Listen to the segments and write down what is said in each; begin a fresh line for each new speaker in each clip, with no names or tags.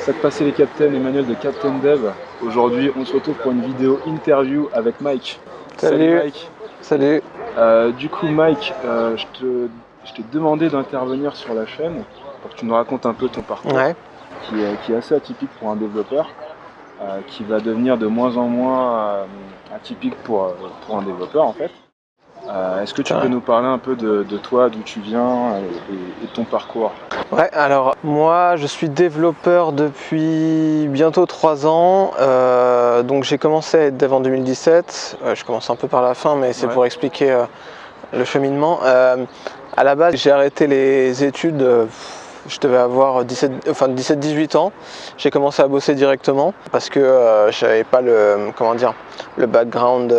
Faites passer les captains, Emmanuel de Captain Dev. Aujourd'hui, on se retrouve pour une vidéo interview avec Mike.
Salut
Mike.
Salut.
Du coup Mike, je t'ai demandé d'intervenir sur la chaîne pour que tu nous racontes un peu ton parcours, qui est assez atypique pour un développeur, qui va devenir de moins en moins atypique pour un développeur en fait. Est-ce que tu peux nous parler un peu de toi, d'où tu viens et de ton parcours?
Ouais, alors moi je suis développeur depuis bientôt 3 ans, donc j'ai commencé à être dev en 2017, je commence un peu par la fin mais c'est pour expliquer le cheminement. À la base j'ai arrêté les études, je devais avoir 17-18 ans, j'ai commencé à bosser directement parce que j'avais pas le background.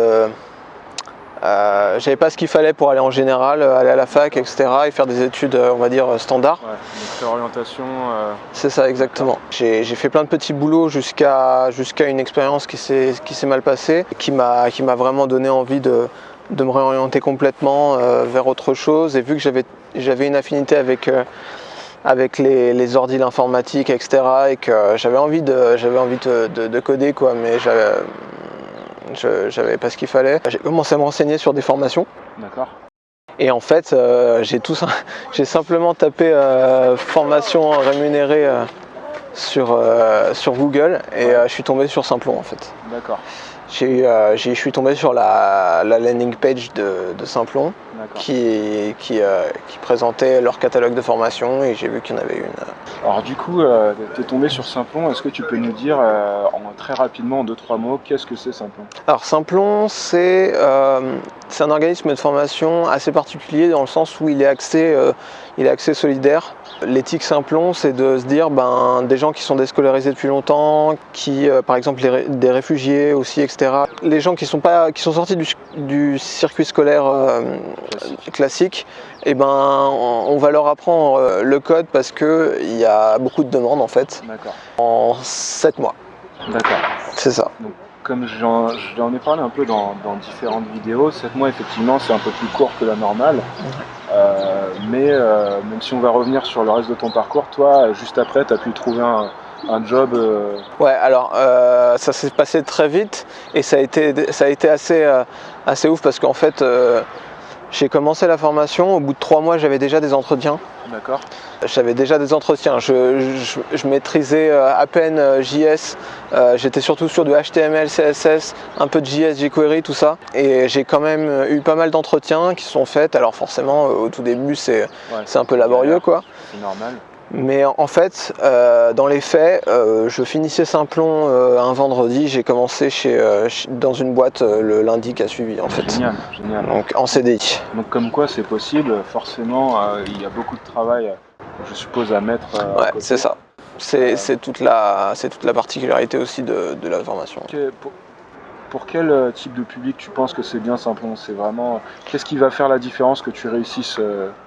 J'avais pas ce qu'il fallait pour aller en général, aller à la fac, etc. et faire des études, on va dire, standards.
Ouais, donc orientation.
C'est ça, exactement. J'ai fait plein de petits boulots jusqu'à une expérience qui s'est mal passée, qui m'a vraiment donné envie de me réorienter complètement vers autre chose. Et vu que j'avais une affinité avec les ordi, l'informatique, etc. et que j'avais envie de coder, quoi, mais j'avais pas ce qu'il fallait. J'ai commencé à me renseigner sur des formations.
D'accord.
Et en fait, j'ai simplement tapé formation rémunérée sur Google et je suis tombé sur Simplon en fait.
D'accord.
Je suis tombé sur la landing page de Simplon qui présentait leur catalogue de formation et j'ai vu qu'il y en avait une.
Alors du coup, tu es tombé sur Simplon, est-ce que tu peux nous dire très rapidement en 2-3 mots, qu'est-ce que c'est Simplon?
Alors Simplon, c'est un organisme de formation assez particulier dans le sens où il est axé solidaire. L'éthique Simplon, c'est de se dire des gens qui sont déscolarisés depuis longtemps, qui par exemple des réfugiés aussi, etc. Les gens qui sont sortis du circuit scolaire classique, et on va leur apprendre le code parce qu'il y a beaucoup de demandes en fait.
D'accord.
En 7 mois.
D'accord.
C'est ça.
Donc, comme j'en ai parlé un peu dans différentes vidéos, 7 mois effectivement c'est un peu plus court que la normale. Mais même si on va revenir sur le reste de ton parcours, toi juste après tu as pu trouver un job.
Ouais, alors ça s'est passé très vite et ça a été assez ouf parce qu'en fait j'ai commencé la formation, au bout de 3 mois j'avais déjà des entretiens.
D'accord.
J'avais déjà des entretiens, je maîtrisais à peine JS, j'étais surtout sur du HTML, CSS, un peu de JS, jQuery, tout ça. Et j'ai quand même eu pas mal d'entretiens qui sont faits, alors forcément au tout début c'est un peu laborieux quoi.
C'est normal. Mais
en fait, dans les faits, je finissais Simplon un vendredi, j'ai commencé dans une boîte le lundi qui a suivi en fait.
Génial, génial.
Donc en CDI.
Donc comme quoi c'est possible, forcément il y a beaucoup de travail, je suppose, à mettre.
Ouais, c'est ça. C'est toute la particularité aussi de la formation.
Pour quel type de public tu penses que c'est bien Simplon? C'est vraiment... Qu'est-ce qui va faire la différence que tu réussisses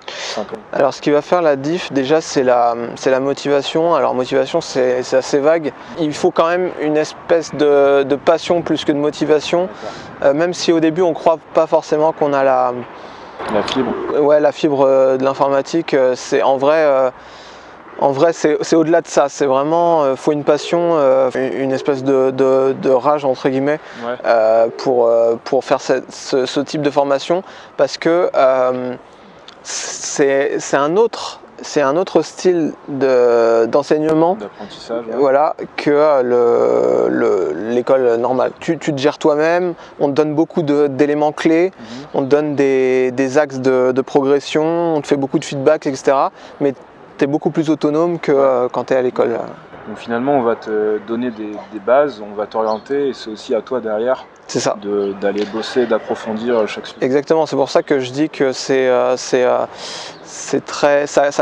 Simplon?
Alors ce qui va faire la diff déjà c'est la motivation. Alors motivation c'est assez vague. Il faut quand même une espèce de passion plus que de motivation. Même si au début on croit pas forcément qu'on a la
fibre.
Ouais, la fibre de l'informatique, c'est en vrai c'est au-delà de ça, c'est vraiment faut une passion, une espèce de rage entre guillemets pour faire ce type de formation parce que c'est un autre style d'enseignement,
d'apprentissage,
voilà, que l'école normale. Tu te gères toi-même, on te donne beaucoup d'éléments clés, on te donne des axes de progression, on te fait beaucoup de feedback, etc. Mais tu es beaucoup plus autonome que quand tu es à l'école.
Donc finalement on va te donner des bases, on va t'orienter et c'est aussi à toi derrière d'aller bosser, d'approfondir chaque sujet.
Exactement, c'est pour ça que je dis que ça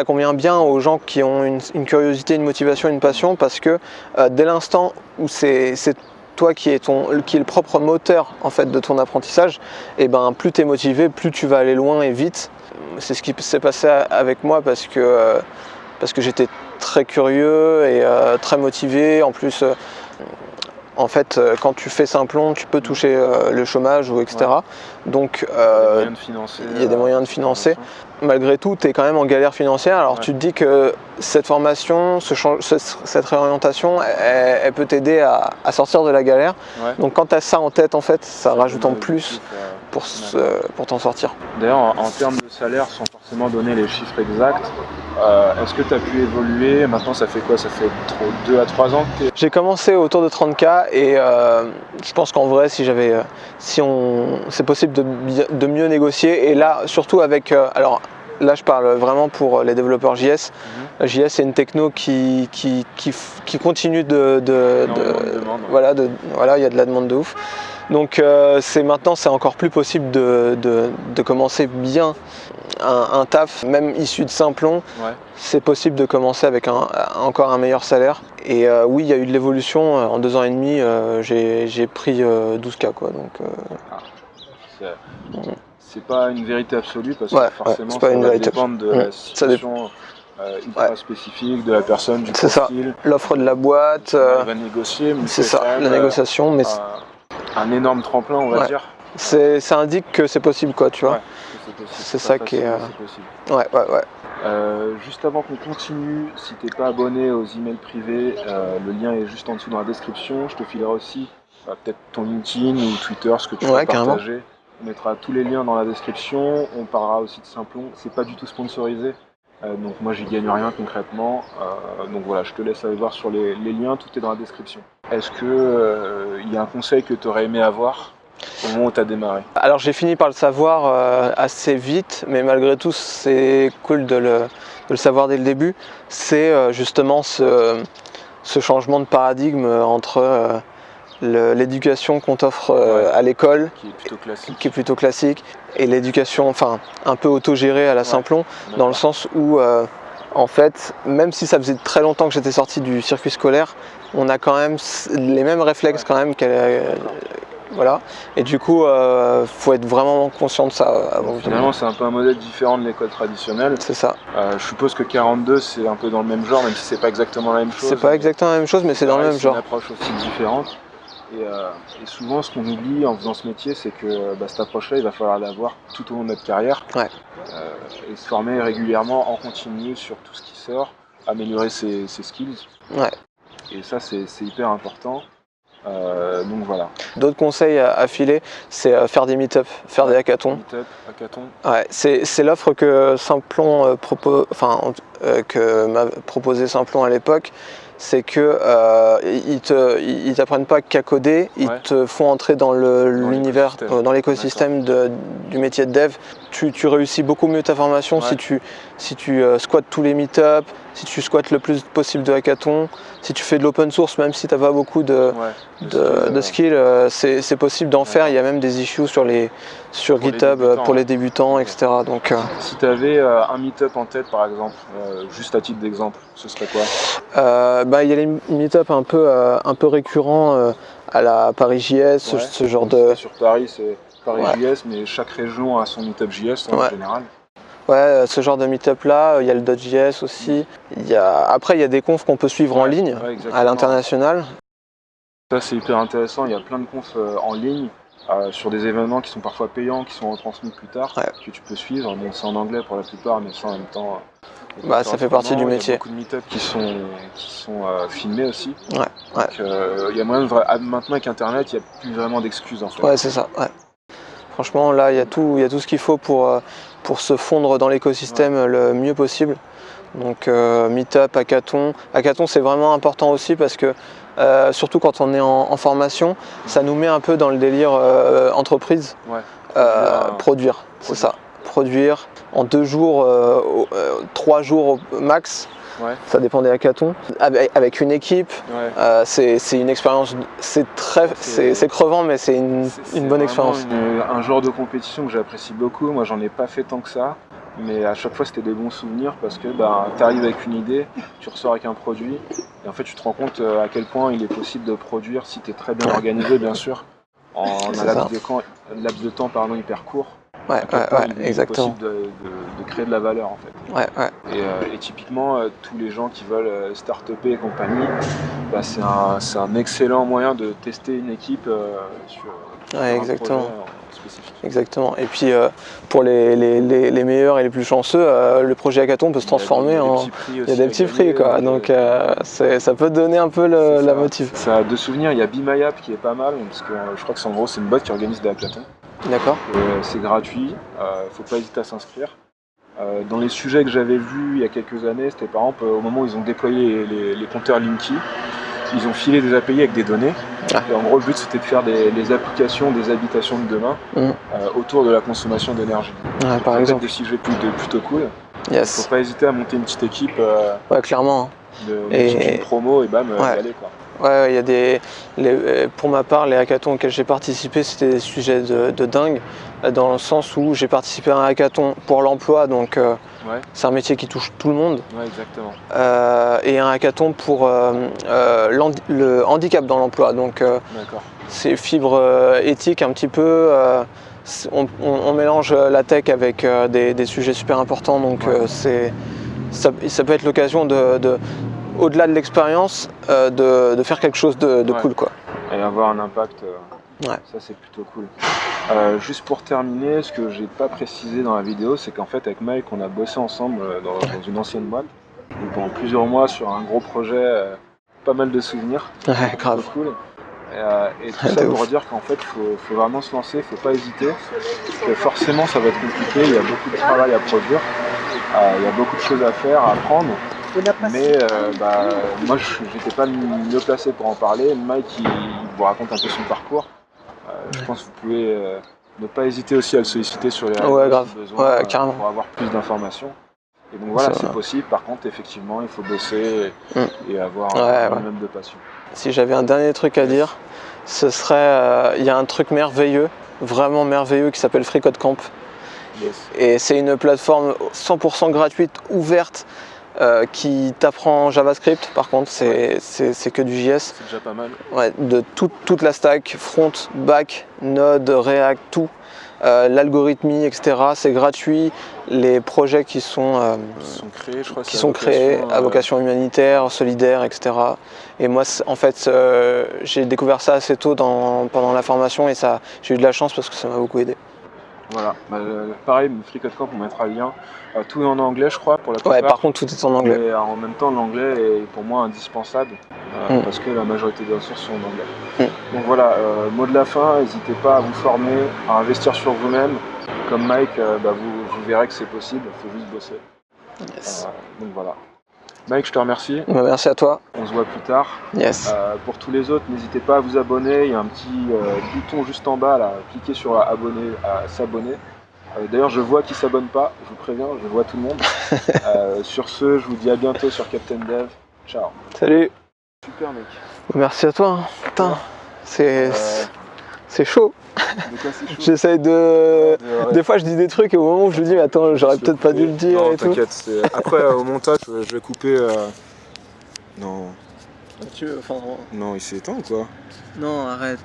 convient bien aux gens qui ont une curiosité, une motivation, une passion parce que dès l'instant où c'est toi qui est le propre moteur en fait de ton apprentissage, et plus tu es motivé, plus tu vas aller loin et vite. C'est ce qui s'est passé avec moi parce que j'étais très curieux et très motivé. En plus en fait, quand tu fais Simplon, tu peux toucher le chômage ou etc. Donc, il y a des moyens de financer. Malgré tout, tu es quand même en galère financière. Alors, tu te dis que cette formation, cette réorientation, elle peut t'aider à sortir de la galère. Donc, quand tu as ça en tête, en fait, ça rajoute en plus pour t'en sortir.
D'ailleurs, en termes de salaire, sans forcément donner les chiffres exacts, est-ce que tu as pu évoluer? Maintenant, ça fait quoi? Ça fait 2 à 3 ans que
J'ai commencé autour de 30K et je pense qu'en vrai, c'est possible de mieux négocier. Et là, surtout avec... alors là, je parle vraiment pour les développeurs JS. JS, c'est une techno qui continue voilà, il y a de la demande de ouf. Donc maintenant, c'est encore plus possible de commencer bien un taf, même issu de Simplon. C'est possible de commencer avec encore un meilleur salaire. Et oui, il y a eu de l'évolution. En 2 ans et demi, j'ai pris 12K, quoi. Donc,
c'est pas une vérité absolue parce que forcément, ça va dépendre de la situation hyper spécifique de la personne, du profil.
C'est ça. L'offre de la boîte.
On va négocier, mais
c'est ça, la négociation. Mais
un énorme tremplin, on va dire.
Ça indique que c'est possible, quoi, tu vois. C'est ça qui est. Ouais.
Juste avant qu'on continue, si t'es pas abonné aux emails privés, le lien est juste en dessous dans la description. Je te filerai aussi peut-être ton LinkedIn ou Twitter, ce que tu veux partager. On mettra tous les liens dans la description. On parlera aussi de Simplon. C'est pas du tout sponsorisé. Donc moi j'y gagne rien concrètement, donc voilà, je te laisse aller voir sur les liens, tout est dans la description. Est-ce que y a un conseil que tu aurais aimé avoir au moment où tu as démarré?
Alors j'ai fini par le savoir assez vite, mais malgré tout c'est cool de le savoir dès le début. C'est justement ce changement de paradigme entre l'éducation qu'on t'offre à l'école, qui est plutôt classique, et l'éducation un peu autogérée à la Simplon, dans le sens où en fait, même si ça faisait très longtemps que j'étais sorti du circuit scolaire, on a quand même les mêmes réflexes quand même voilà, et du coup faut être vraiment conscient de ça.
Finalement c'est un peu un modèle différent de l'école traditionnelle.
C'est ça.
Je suppose que 42 c'est un peu dans le même genre, même si c'est pas exactement la même chose.
C'est pas exactement la même chose, mais c'est dans le même genre.
C'est une approche aussi différente. Et souvent, ce qu'on oublie en faisant ce métier, c'est que cette approche-là, il va falloir l'avoir tout au long de notre carrière. Et se former régulièrement en continu sur tout ce qui sort, améliorer ses skills. Et ça, c'est hyper important. Donc voilà.
D'autres conseils à filer, c'est faire des meet-up, faire des hackathons. C'est l'offre que Simplon que m'a proposé Simplon à l'époque. C'est que ils t'apprennent pas qu'à coder, ils te font entrer dans l'univers, dans l'écosystème du métier de dev. Tu réussis beaucoup mieux ta formation si tu squattes tous les meet-up, si tu squattes le plus possible de hackathons, si tu fais de l'open source, même si tu n'as pas beaucoup de skills, c'est possible d'en faire. Il y a même des issues sur GitHub pour les débutants, etc. Donc,
si tu avais un meet-up en tête, par exemple, juste à titre d'exemple, ce serait quoi?
Il y a les meet-up un peu récurrents à la Paris JS, ce genre de...
Sur Paris, c'est Paris JS, mais chaque région a son meet-up JS en général.
Ce genre de meet-up là, il y a le .js aussi. Après, il y a des confs qu'on peut suivre en ligne, à l'international.
Ça, c'est hyper intéressant. Il y a plein de confs en ligne sur des événements qui sont parfois payants, qui sont retransmis plus tard, que tu peux suivre. Bon, c'est en anglais pour la plupart, mais ça en même temps...
ça fait partie du métier.
Il y a beaucoup de meet-up qui sont filmés aussi. Donc, il y a moyen maintenant avec Internet, il n'y a plus vraiment d'excuses en fait.
C'est ça. Franchement, là, il y a tout ce qu'il faut pour se fondre dans l'écosystème le mieux possible. Donc meet-up, hackathon. Hackathon, c'est vraiment important aussi parce que surtout quand on est en formation, ça nous met un peu dans le délire entreprise. Produire, c'est ça. Produire en 2 jours, 3 jours au max. Ça dépend des hackathons. Avec une équipe, c'est une expérience, c'est crevant, mais c'est une bonne expérience.
Un genre de compétition que j'apprécie beaucoup. Moi, j'en ai pas fait tant que ça, mais à chaque fois, c'était des bons souvenirs parce que tu arrives avec une idée, tu ressors avec un produit, et en fait, tu te rends compte à quel point il est possible de produire si tu es très bien organisé, bien sûr, en un laps de temps hyper court.
exactement.
C'est possible de créer de la valeur en fait. Et typiquement, tous les gens qui veulent start-upper et compagnie, bah, c'est un excellent moyen de tester une équipe sur
exactement.
un projet spécifique.
Exactement. Et puis pour les meilleurs et les plus chanceux, le projet hackathon peut se transformer en... Il y a des petits prix, quoi. Donc ça peut donner un peu la motive.
Ça a deux souvenirs. Il y a Be My App qui est pas mal, parce que je crois que c'est en gros c'est une boîte qui organise des hackathons.
D'accord.
C'est gratuit, faut pas hésiter à s'inscrire. Dans les sujets que j'avais vus il y a quelques années, c'était par exemple au moment où ils ont déployé les compteurs Linky, ils ont filé des API avec des données. Et en gros, le but c'était de faire des applications, des habitations de demain autour de la consommation d'énergie.
Par exemple.
Des sujets plutôt cool.
Yes.
Faut pas hésiter à monter une petite équipe.
Clairement.
Une promo et bam, y aller quoi.
Il y a pour ma part, les hackathons auxquels j'ai participé, c'était des sujets de dingue, dans le sens où j'ai participé à un hackathon pour l'emploi, donc c'est un métier qui touche tout le monde.
Ouais, exactement.
Et un hackathon pour le handicap dans l'emploi, donc c'est fibre éthique un petit peu. On mélange la tech avec des sujets super importants, donc ça peut être l'occasion au-delà de l'expérience, de faire quelque chose de cool, quoi.
Et avoir un impact, ça c'est plutôt cool. Juste pour terminer, ce que j'ai pas précisé dans la vidéo, c'est qu'en fait avec Mike on a bossé ensemble dans une ancienne boîte, donc pendant plusieurs mois sur un gros projet, pas mal de souvenirs,
grave.
cool. Et tout ça pour dire qu'en fait faut vraiment se lancer, faut pas hésiter, parce que forcément ça va être compliqué, il y a beaucoup de travail à produire, il y a beaucoup de choses à faire, à apprendre. Mais moi j'étais pas mieux placé pour en parler. Mike il vous raconte un peu son parcours. Je pense que vous pouvez ne pas hésiter aussi à le solliciter sur les réseaux si besoin, pour avoir plus d'informations. Et donc voilà, c'est possible. Par contre, effectivement, il faut bosser et avoir un minimum de passion.
Si j'avais un dernier truc à dire, ce serait il y a un truc merveilleux, vraiment merveilleux, qui s'appelle Free Code Camp. Et c'est une plateforme 100% gratuite, ouverte, qui t'apprend JavaScript. Par contre, c'est que du JS.
C'est déjà pas mal.
De toute la stack, front, back, Node, React, tout. L'algorithmie, etc. C'est gratuit. Les projets qui sont
créés, je crois,
à vocation humanitaire, solidaire, etc. Et moi, en fait, j'ai découvert ça assez tôt pendant la formation, et j'ai eu de la chance parce que ça m'a beaucoup aidé.
Voilà, pareil, Free Code Camp, on mettra le lien. Tout est en anglais, je crois, pour la plupart.
Par contre, tout est en anglais.
Mais en même temps, l'anglais est pour moi indispensable, parce que la majorité des ressources sont en anglais. Donc voilà, mot de la fin, n'hésitez pas à vous former, à investir sur vous-même. Comme Mike, vous verrez que c'est possible, il faut juste bosser.
Yes.
Donc voilà. Mike, je te remercie.
Merci à toi.
On se voit plus tard.
Yes.
Pour tous les autres, n'hésitez pas à vous abonner. Il y a un petit bouton juste en bas, là. Cliquez sur abonner, à s'abonner. D'ailleurs, je vois qui ne s'abonne pas. Je vous préviens, je vois tout le monde. Sur ce, je vous dis à bientôt sur Captain Dev. Ciao.
Salut.
Super, mec.
Merci à toi. Putain, c'est chaud. J'essaye Des fois, je dis des trucs et au moment où je me dis, mais attends, j'aurais peut-être pas dû le dire.
Non,
et tout.
T'inquiète. Après, au montage, je vais couper. Non.
Non, il s'est éteint
ou quoi?
Non, arrête.